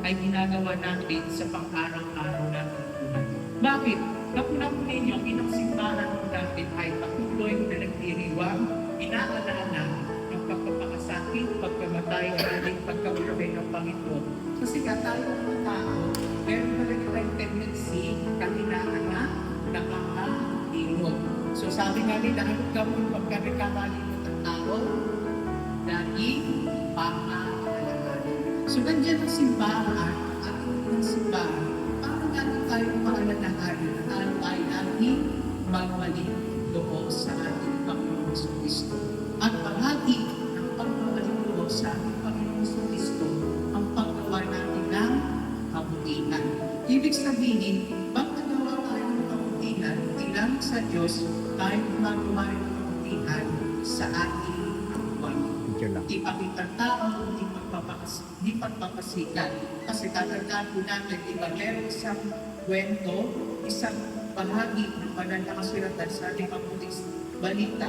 ay ginagawa natin sa pang-araw-araw natin buhay. Bakit? Napunan ninyo, inang simbahan natin ay patuloy na nagdiriwang, inaalala ang pagpapakasakit, pagkamatay, at ating pagkaulay ng Panginoon. Kasi nga tayo mga tao, meron talaga tayong tendency, kahinaan na nakakalimot. So sabi nga nila, ano gawin pagka nagkakalimot ang tao? Dahil pangaalalahanin. So nandiyan ang simbahan, at ang simbahan, para natin tayong paalalahanin na tayo ay natin magbalik loob sa ating Panginoon Kristo. At bahagi ng pagbabalik loob sa ating Panginoon Kristo ang paggawa natin ng kabutihan. Ibig sabihin, pag nagawa tayo ng kabutihan, ilang sa Diyos tayo magawa ng kabutihan sa ating buwan. Ipakita tao, hindi pagpapasikat. Kasi tatandaan po natin, diba, meron isang kwento, isang bahagi ng banal na kasulatan sa ating mabuting balita.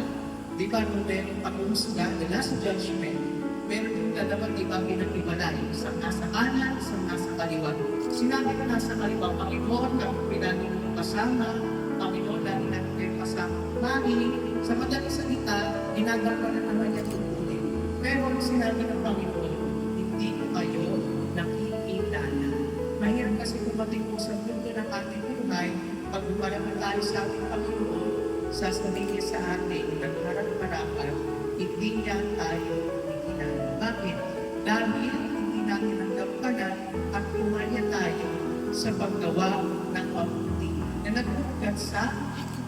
Di ba, nung meron pag-umusga, the last judgment, meron yung dalawang ibang pinag-ibalay, isang nasa kanan, isang nasa kaliwa. Sinabi ko nasa kaliwa, Panginoon, ang pinagin ng kasama, Panginoon, lagi natin kayo kasama. Sa madaling salita, ginagawa na naman niya tutuloy. Pero sinabi ng Panginoon, hindi ko kayo nakikilala. Mahirap kasi kumating po sa mundo ng ating buhay, pag lumalaman tayo sa ating Panginoon, sasabihin sa atin, nagharap-harapan, hindi niya tayo nakikilala. Bakit? Dahil hindi natin ang gampanan at kumanya tayo sa paggawa ng mabuti na nagbukat sa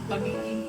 pagiging